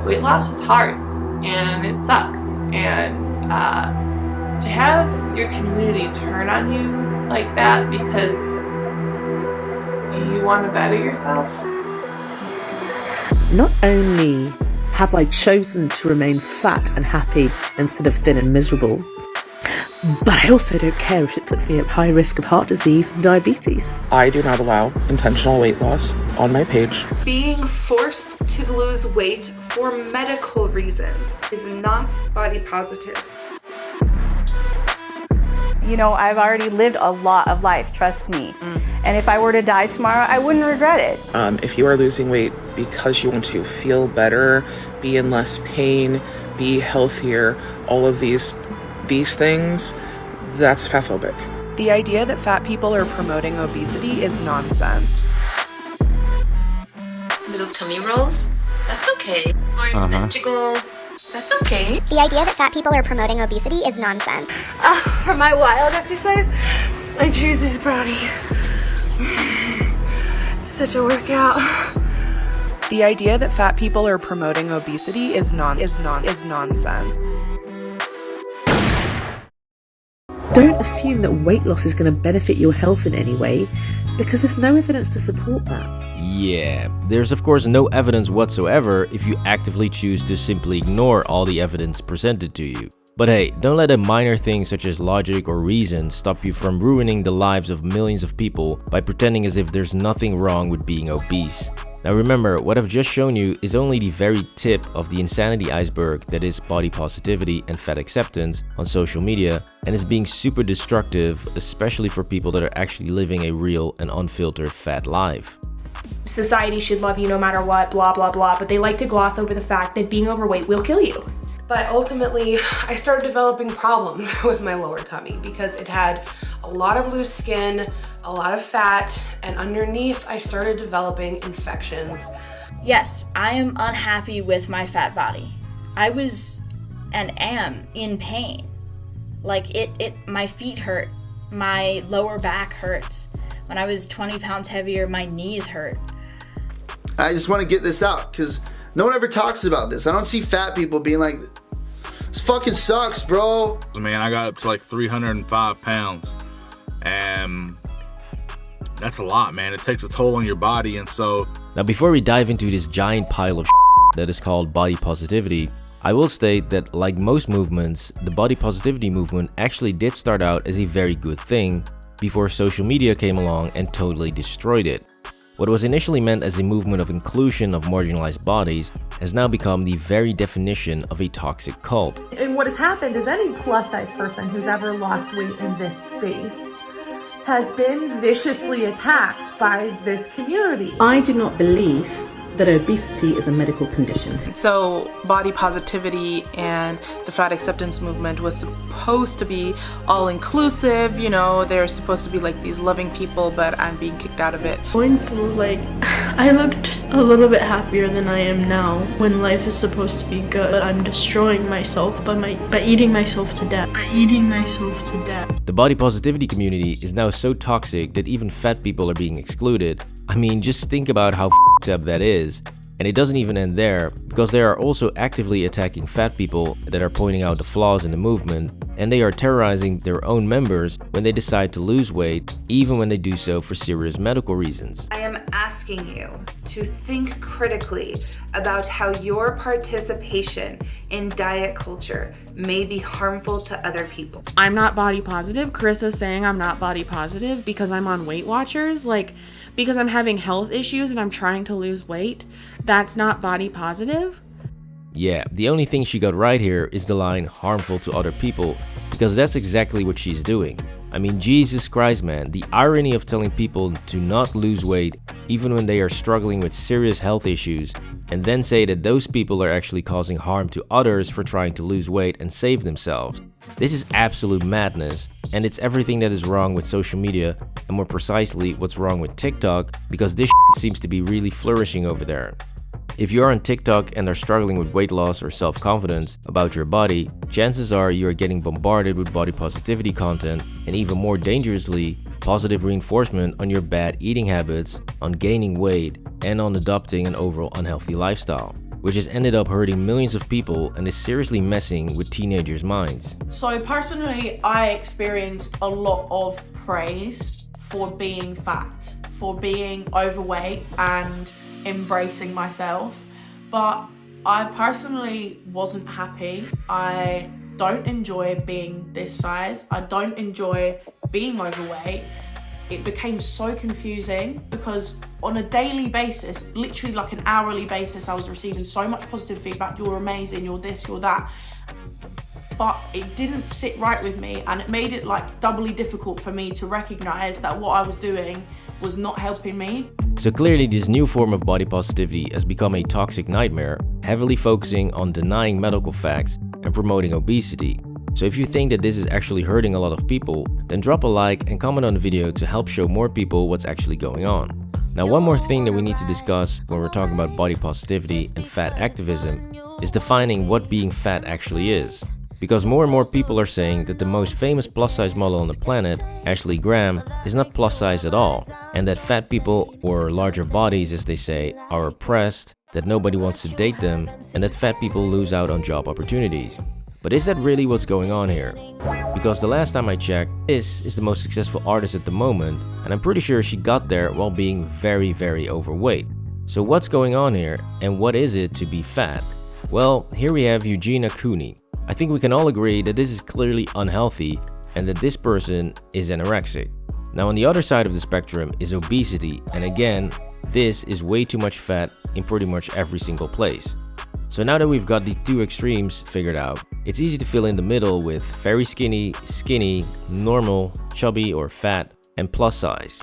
weight loss is hard and it sucks, and to have your community turn on you like that because you want to better yourself. Not only have I chosen to remain fat and happy instead of thin and miserable, but I also don't care if it puts me at high risk of heart disease and diabetes. I do not allow intentional weight loss on my page. Being forced to lose weight for medical reasons is not body positive. You know, I've already lived a lot of life, trust me. And if I were to die tomorrow, I wouldn't regret it. If you are losing weight because you want to feel better, be in less pain, be healthier, all of these things, that's fatphobic. The idea that fat people are promoting obesity is nonsense. Little tummy rolls? That's okay. Arms that jiggle? That's okay. The idea that fat people are promoting obesity is nonsense. For my wild exercise, I choose this brownie. Such a workout. The idea that fat people are promoting obesity is nonsense. Don't assume that weight loss is going to benefit your health in any way, because there's no evidence to support that. Yeah, there's of course no evidence whatsoever if you actively choose to simply ignore all the evidence presented to you. But hey, don't let a minor thing such as logic or reason stop you from ruining the lives of millions of people by pretending as if there's nothing wrong with being obese. Now remember, what I've just shown you is only the very tip of the insanity iceberg that is body positivity and fat acceptance on social media, and is being super destructive, especially for people that are actually living a real and unfiltered fat life. Society should love you no matter what, blah blah blah, but they like to gloss over the fact that being overweight will kill you. But ultimately, I started developing problems with my lower tummy because it had a lot of loose skin, a lot of fat, and underneath I started developing infections. Yes, I am unhappy with my fat body. I was and am in pain. Like my feet hurt, my lower back hurts. When I was 20 pounds heavier, my knees hurt. I just want to get this out because no one ever talks about this. I don't see fat people being like, this fucking sucks, bro. Man, I got up to like 305 pounds. And that's a lot, man. It takes a toll on your body. And so now before we dive into this giant pile of that is called body positivity, I will state that like most movements, the body positivity movement actually did start out as a very good thing before social media came along and totally destroyed it. What was initially meant as a movement of inclusion of marginalized bodies has now become the very definition of a toxic cult. And what has happened is any plus-size person who's ever lost weight in this space has been viciously attacked by this community. I do not believe that obesity is a medical condition. So body positivity and the fat acceptance movement was supposed to be all inclusive, you know, they're supposed to be like these loving people, but I'm being kicked out of it. Going through, I looked a little bit happier than I am now when life is supposed to be good, but I'm destroying myself by eating myself to death. The body positivity community is now so toxic that even fat people are being excluded. I mean, just think about how f***ed up that is. And it doesn't even end there, because they are also actively attacking fat people that are pointing out the flaws in the movement, and they are terrorizing their own members when they decide to lose weight, even when they do so for serious medical reasons. I am asking you to think critically about how your participation in diet culture may be harmful to other people. I'm not body positive. Carissa's saying I'm not body positive because I'm on Weight Watchers. Because I'm having health issues and I'm trying to lose weight, that's not body positive? Yeah, the only thing she got right here is the line harmful to other people, because that's exactly what she's doing. I mean, Jesus Christ, man, the irony of telling people to not lose weight even when they are struggling with serious health issues, and then say that those people are actually causing harm to others for trying to lose weight and save themselves. This is absolute madness, and it's everything that is wrong with social media, and more precisely what's wrong with TikTok, because this seems to be really flourishing over there. If you're on TikTok and are struggling with weight loss or self-confidence about your body, chances are you are getting bombarded with body positivity content, and even more dangerously, positive reinforcement on your bad eating habits, on gaining weight, and on adopting an overall unhealthy lifestyle. which has ended up hurting millions of people and is seriously messing with teenagers' minds. So personally, I experienced a lot of praise for being fat, for being overweight and embracing myself, but I personally wasn't happy. I don't enjoy being this size. I don't enjoy being overweight. It became so confusing because on a daily basis, literally like an hourly basis, I was receiving so much positive feedback. You're amazing, you're this, you're that. But it didn't sit right with me, and it made it like doubly difficult for me to recognize that what I was doing was not helping me. So clearly this new form of body positivity has become a toxic nightmare, heavily focusing on denying medical facts and promoting obesity. So if you think that this is actually hurting a lot of people, then drop a like and comment on the video to help show more people what's actually going on. Now, one more thing that we need to discuss when we're talking about body positivity and fat activism is defining what being fat actually is. Because more and more people are saying that the most famous plus size model on the planet, Ashley Graham, is not plus size at all, and that fat people, or larger bodies as they say, are oppressed, that nobody wants to date them, and that fat people lose out on job opportunities. But is that really what's going on here? Because the last time I checked, Tess is the most successful artist at the moment, and I'm pretty sure she got there while being very, very overweight. So what's going on here, and what is it to be fat? Well, here we have Eugenia Cooney. I think we can all agree that this is clearly unhealthy and that this person is anorexic. Now on the other side of the spectrum is obesity, and again, this is way too much fat in pretty much every single place. So now that we've got the two extremes figured out, it's easy to fill in the middle with very skinny, skinny, normal, chubby or fat, and plus size.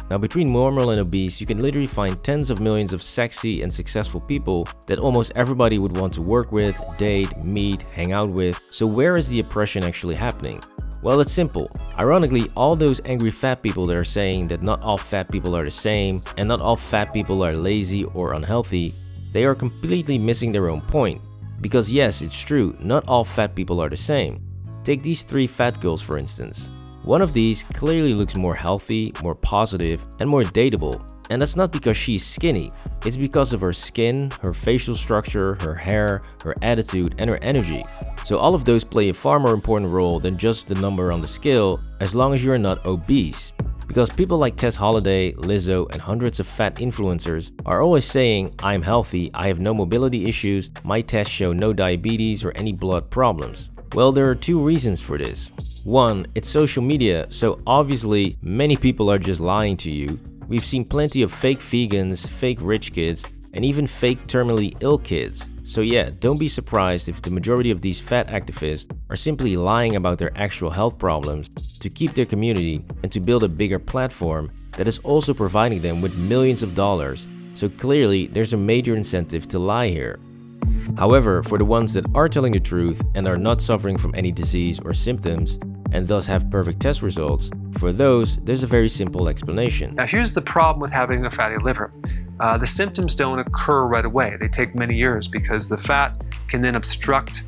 Now between normal and obese, you can literally find tens of millions of sexy and successful people that almost everybody would want to work with, date, meet, hang out with. So where is the oppression actually happening? Well, it's simple. Ironically, all those angry fat people that are saying that not all fat people are the same and not all fat people are lazy or unhealthy, they are completely missing their own point. Because yes, it's true, not all fat people are the same. Take these three fat girls for instance. One of these clearly looks more healthy, more positive, and more dateable. And that's not because she's skinny, it's because of her skin, her facial structure, her hair, her attitude, and her energy. So all of those play a far more important role than just the number on the scale, as long as you're not obese. Because people like Tess, Lizzo, and hundreds of fat influencers are always saying, I'm healthy, I have no mobility issues, my tests show no diabetes or any blood problems. Well, there are two reasons for this. One, it's social media, so obviously many people are just lying to you. We've seen plenty of fake vegans, fake rich kids, and even fake terminally ill kids. So yeah, don't be surprised if the majority of these fat activists are simply lying about their actual health problems to keep their community and to build a bigger platform that is also providing them with millions of dollars. So clearly, there's a major incentive to lie here. However, for the ones that are telling the truth and are not suffering from any disease or symptoms, and thus have perfect test results, for those, there's a very simple explanation. Now here's the problem with having a fatty liver. The symptoms don't occur right away. They take many years because the fat can then obstruct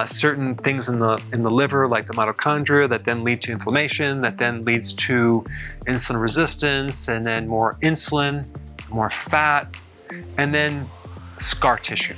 certain things in the liver, like the mitochondria, that then lead to inflammation, that then leads to insulin resistance, and then more insulin, more fat, and then scar tissue.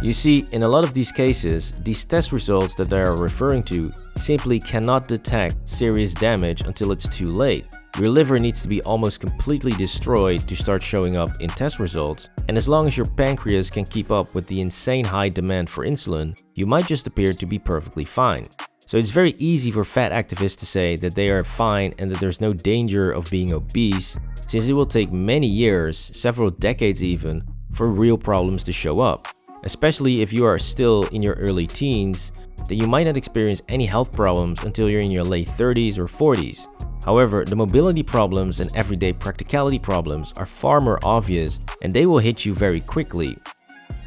You see, in a lot of these cases, these test results that they are referring to simply cannot detect serious damage until it's too late. Your liver needs to be almost completely destroyed to start showing up in test results, and as long as your pancreas can keep up with the insane high demand for insulin, you might just appear to be perfectly fine. So it's very easy for fat activists to say that they are fine and that there's no danger of being obese, since it will take many years, several decades even, for real problems to show up. Especially if you are still in your early teens, then you might not experience any health problems until you're in your late 30s or 40s. However, the mobility problems and everyday practicality problems are far more obvious and they will hit you very quickly.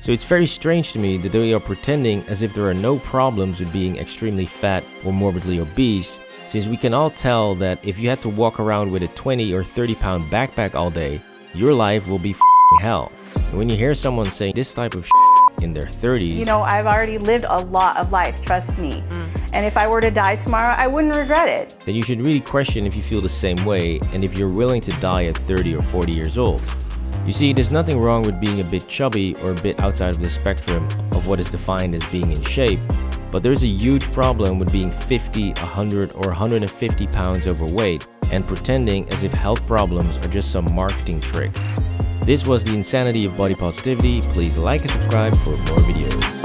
So it's very strange to me that they are pretending as if there are no problems with being extremely fat or morbidly obese, since we can all tell that if you had to walk around with a 20 or 30 pound backpack all day, your life will be hell. And when you hear someone say this type of in their 30s. You know, I've already lived a lot of life, trust me. And if I were to die tomorrow, I wouldn't regret it. Then you should really question if you feel the same way and if you're willing to die at 30 or 40 years old. You see, there's nothing wrong with being a bit chubby or a bit outside of the spectrum of what is defined as being in shape, but there's a huge problem with being 50, 100 or 150 pounds overweight and pretending as if health problems are just some marketing trick. This was the insanity of body positivity. Please like and subscribe for more videos.